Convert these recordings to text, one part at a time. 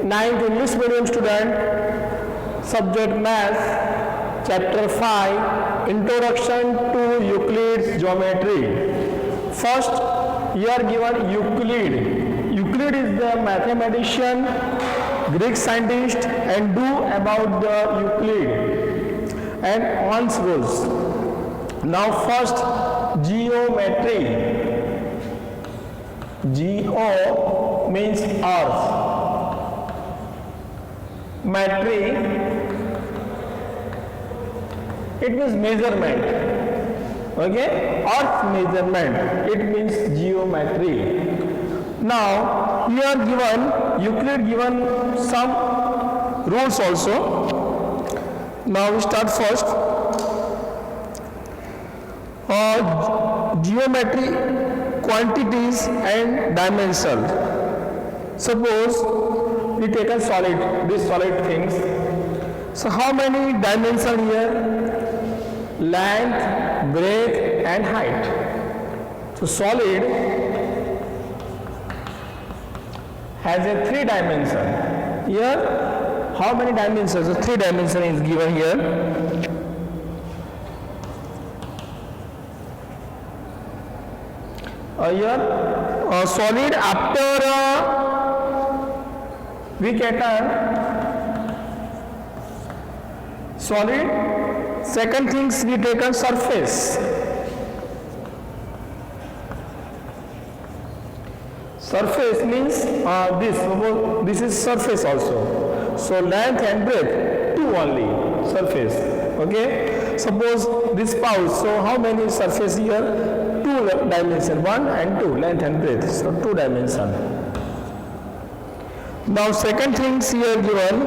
9th English medium student, subject Maths, chapter 5, Introduction to Euclid's Geometry. First, here given Euclid. Euclid is the mathematician, Greek scientist, and do about the Euclid and On's rules. Now first, geometry. Geo means earth. Metry, it means measurement. Okay, earth measurement, it means geometry. Now here given Euclid given some rules also. Now we start first. Geometry, quantities and dimension. Suppose we take a solid, these solid things. So how many dimensions here? Length, breadth and height. So solid has a 3 dimension. Here how many dimensions? So 3 dimension is given here. Here solid after we get solid, second things we take a surface. Surface means this is surface also. So length and breadth 2 only surface. Okay. Suppose this pouch. So how many surface here? 2 dimension, 1 and 2, length and breadth. So 2 dimension. Now second things here given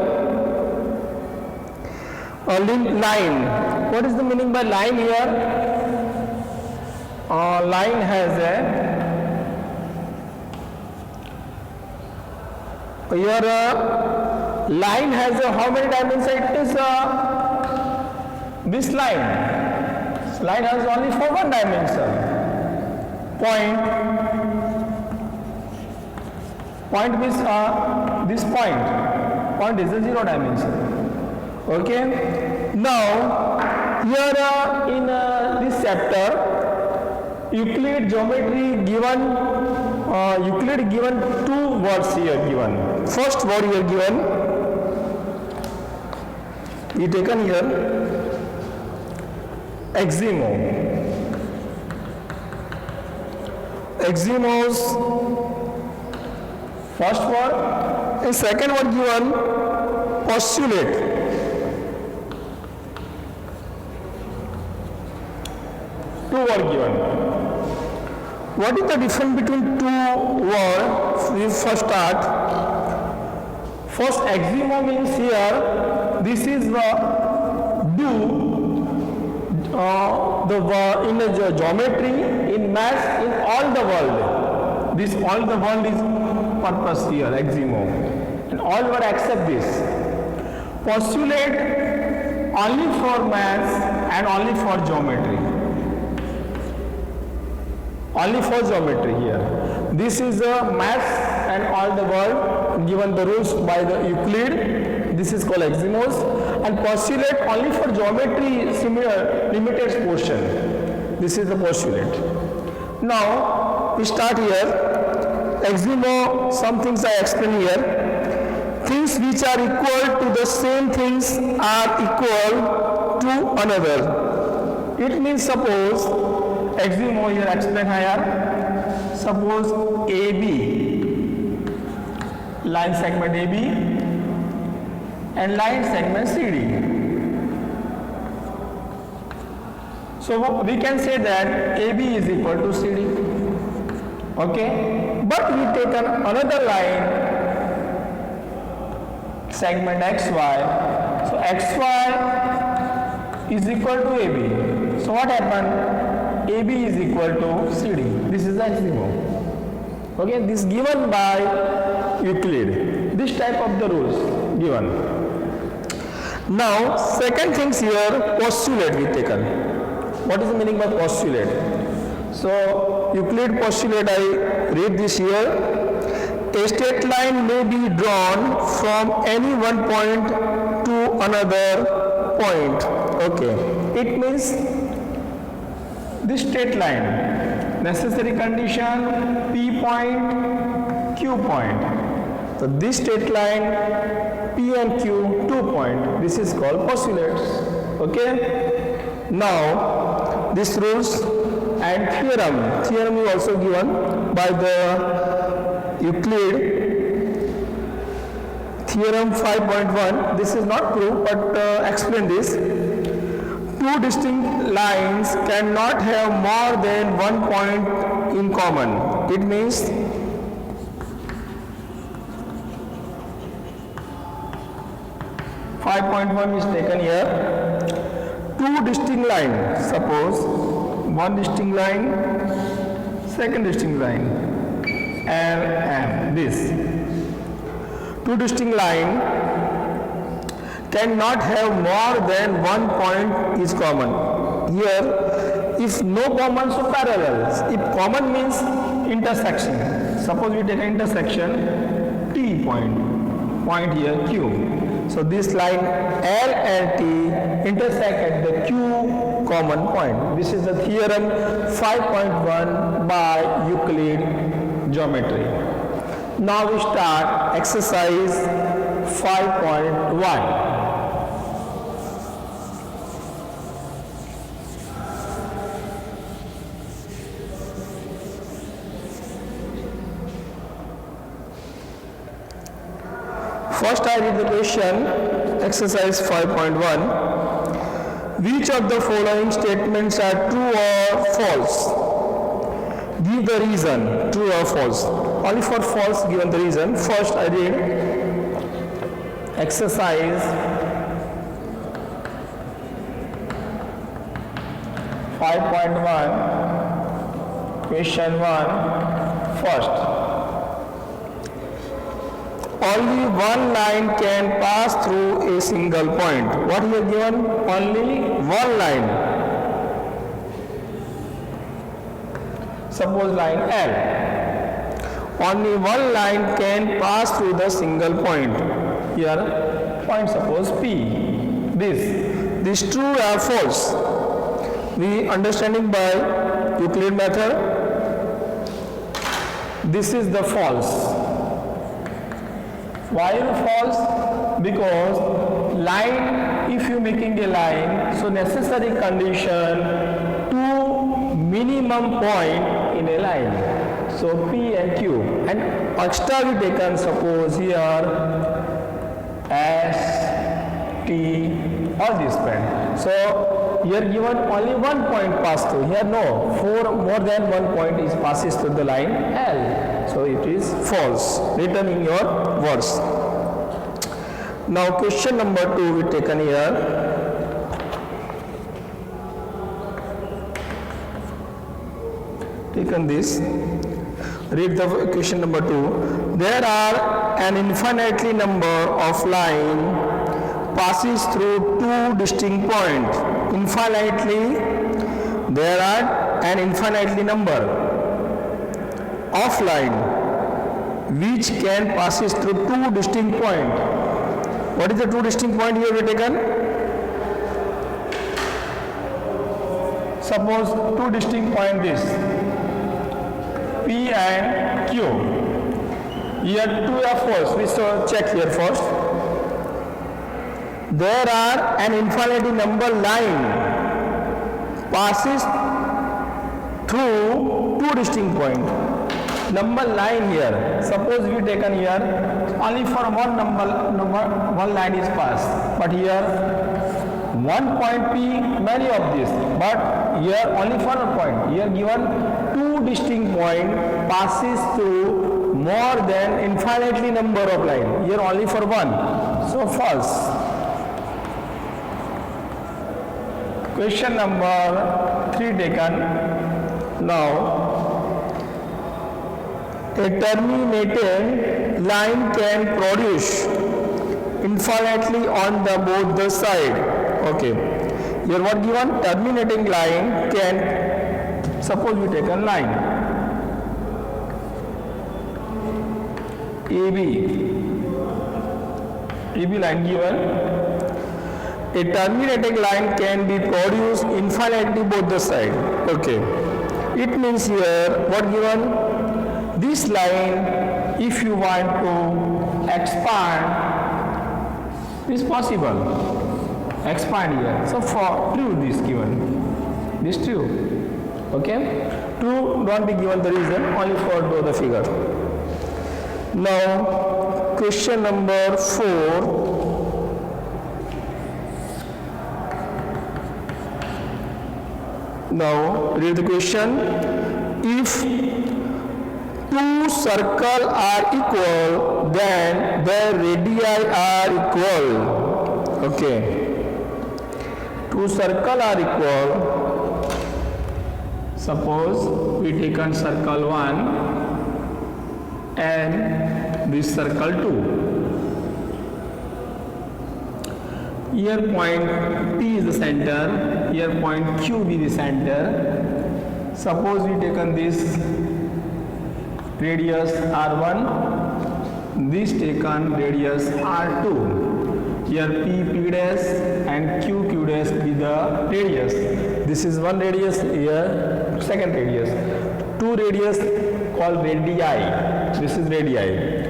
line. What is the meaning by line here? Line has a line has a how many dimensions? It is this line. This line has only 1 dimension. Point means this point is a 0 dimension. Okay. Now here in this chapter, Euclid geometry given Euclid given 2 words here given. First word here given, we taken here eximo. Eximos, first word, and second word given postulate. Two word given. What is the difference between 2 words? We first start. First, eximo means here, this is in the geometry, in maths, in all the world. This all the world is purpose here, eximo. And all world accept this. Postulate only for maths and only for geometry. Only for geometry here. This is a maths and all the world given the rules by the Euclid. This is called eximos. And postulate only for geometry similar limited portion. This is the postulate. Now we start here. Eximo, some things I explain here. Things which are equal to the same things are equal to another. It means suppose eximo here explain here. Suppose AB, line segment AB and line segment CD. So we can say that AB is equal to CD. Okay, but we take another line segment XY. So XY is equal to AB. So what happened? AB is equal to CD. This is the eximo. Okay, this given by Euclid. This type of the rules given. Now second things here, postulate we taken. What is the meaning by postulate? So Euclid postulate, I read this here. A straight line may be drawn from any one point to another point. Okay, it means this straight line, necessary condition P point, Q point. So this straight line P and Q, 2 point, this is called postulates. Okay. Now this rules and theorem is also given by the Euclid. Theorem 5.1, this is not proof but explain this. Two distinct lines cannot have more than one point in common. It means (5.1) is taken here. Two distinct lines, suppose one distinct line, second distinct line, L and this. Two distinct line cannot have more than one point is common. Here, if no common, so parallels. If common means intersection. Suppose we take an intersection T point here Q. So this line L and T intersect at the Q common point. This is the theorem 5.1 by Euclid geometry. Now we start exercise 5.1. First I read the question, exercise 5.1. Which of the following statements are true or false? Give the reason, true or false. Only for false given the reason. First I read exercise 5.1, question 1, first. Only one line can pass through a single point. What is given? Only one line. Suppose line L. Only one line can pass through the single point. Here, point suppose P. This true or false? We understanding by Euclid method. This is the false. Why false? Because line, if you making a line, so necessary condition two minimum point in a line. So P and Q, and extra we taken suppose here S, T or this point. So here given only one point pass through. Here no, more than one point is passes through the line L. So it is false. Written in your words. Now question number 2 we taken here. Taken this. Read the question number 2. There are an infinitely number of line passes through two distinct points. Infinitely, there are an infinitely number of line which can passes through two distinct points. What is the two distinct point here we taken? Suppose two distinct point this P and Q. Here two are false. We shall check here first. There are an infinity number line passes through two distinct points. Number line here. Suppose we taken here only for one one line is passed. But here one point P, many of this. But here only for a point. Here given two distinct point passes through more than infinitely number of line. Here only for one. So false. Question number 3 taken. Now, a terminating line can produce infinitely on the both the side. Okay. Here what given? Terminating line can, suppose we take a line. AB line given. A terminating line can be produced infinitely both the side. Okay. It means here what given? This line, if you want to expand, is possible. Expand here. So for true this given. This true. Okay. True don't be given the reason, only for the figure. Now question number 4. Now read the question. If two circles are equal, then their radii are equal. Okay. Two circles are equal. Suppose we taken circle 1 and this circle 2. Here point P is the center, here point Q be the center. Suppose we taken this radius R1, this taken radius R2. Here P dash and Q dash be the radius. This is one radius, here second radius. Two radius called radii. This is radii.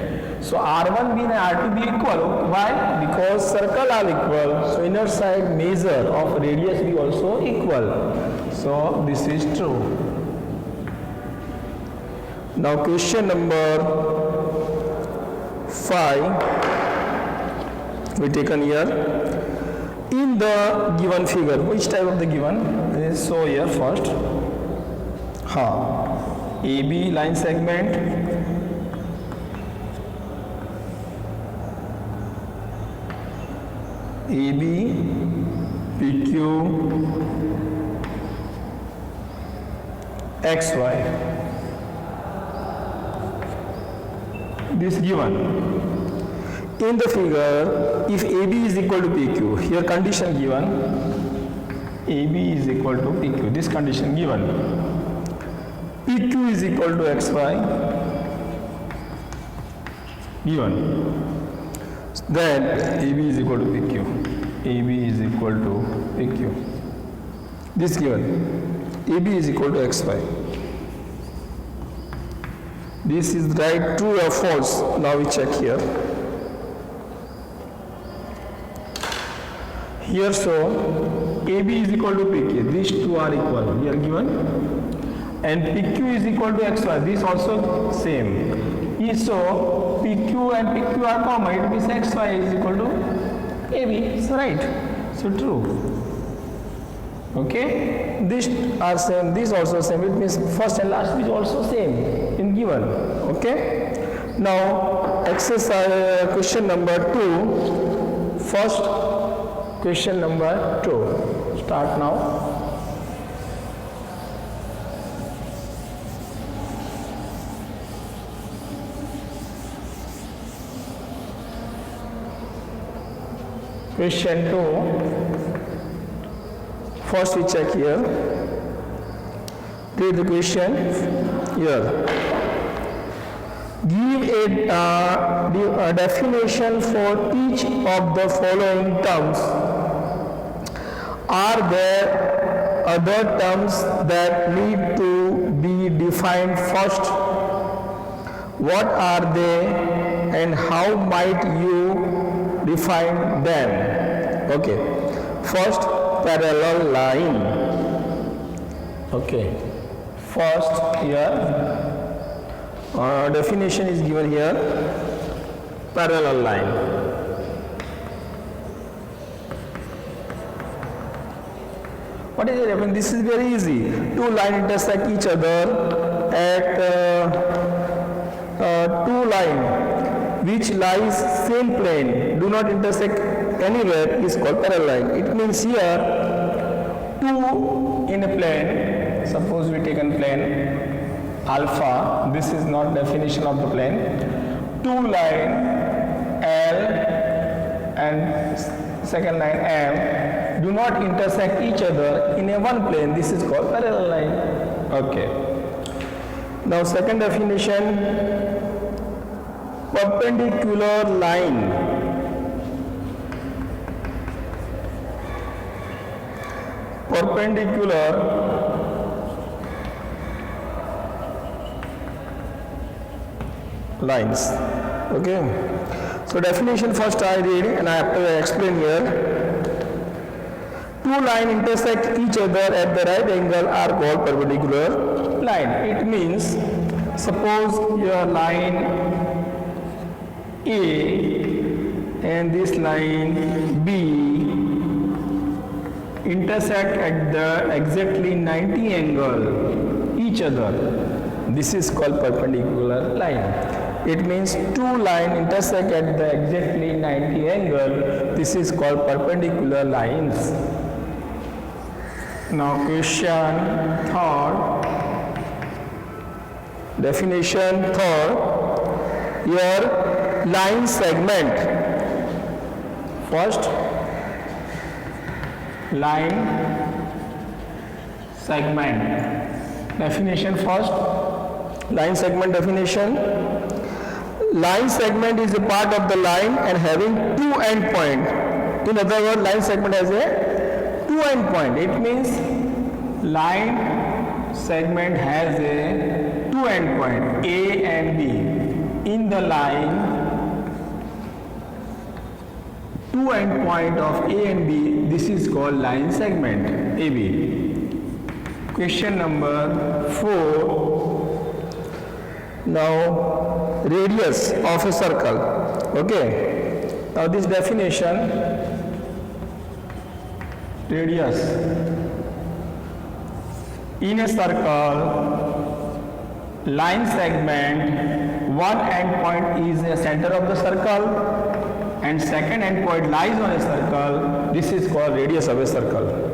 So R1 and R2 be equal. Why? Because circle are equal. So inner side measure of radius be also equal. So this is true. Now question number 5 we taken here. In the given figure, which type of the given? This is so here first. AB line segment. AB, PQ, XY. This given. In the figure, if AB is equal to PQ, here condition given, AB is equal to PQ, this condition given. PQ is equal to XY, given. Then AB is equal to PQ. AB is equal to PQ. This given. AB is equal to XY. This is right, true or false. Now we check here. Here so AB is equal to PQ. These two are equal. Here given. And PQ is equal to XY. This also same. So PQ and PQ are common. It means XY is equal to AB. So right. So true. Okay. These are same. These also same. It means first and last is also same in given. Okay. Now exercise question number 2. First question number 2. Start now. Question 2. First we check here. Read the question here. Give a definition for each of the following terms. Are there other terms that need to be defined first? What are they and how might you define them? Okay. First, parallel line. Okay. First here definition is given here. Parallel line. What is the difference? This is very easy. Two lines intersect each other at two lines which lies same plane, do not intersect anywhere, is called parallel line. It means here two in a plane. Suppose we take a plane alpha. This is not definition of the plane. Two line L and second line M do not intersect each other in a one plane. This is called parallel line. Okay. Now second definition, perpendicular line. Perpendicular lines. Okay. So definition first I read and I have to explain here. Two lines intersect each other at the right angle are called perpendicular line. It means suppose your line A and this line B intersect at the exactly 90 angle each other. This is called perpendicular line. It means two lines intersect at the exactly 90 angle. This is called perpendicular lines. Now question third. Definition third. Your line segment. First, line segment. Definition first. Line segment definition. Line segment is a part of the line and having two endpoints. In other words, line segment has a two endpoint. It means line segment has a two endpoint A and B. In the line, two endpoint of A and B, this is called line segment AB. Question number 4. Now radius of a circle. Okay. Now this definition, radius in a circle, line segment, one endpoint is the center of the circle and second endpoint lies on a circle. This is called radius of a circle.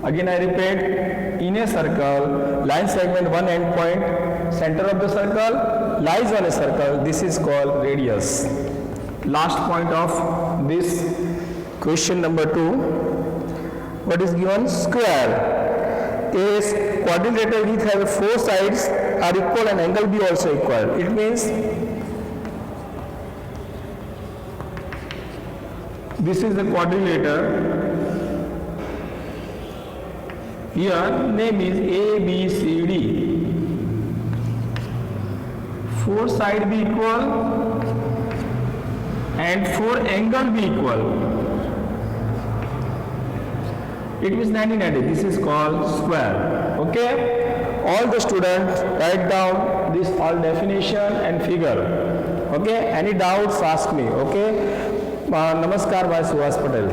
Again I repeat, in a circle, line segment, one endpoint, center of the circle lies on a circle. This is called radius. Last point of this question number 2. What is given? Square. A quadrilateral which has 4 sides are equal and angle B also equal. It means this is the quadrilateral. Here name is A, B, C, D. 4 sides be equal and 4 angle be equal. It means 90 90. This is called square. Okay. All the students write down this all definition and figure. Okay. Any doubts? Ask me. Okay. Namaskar by Suhas Patel.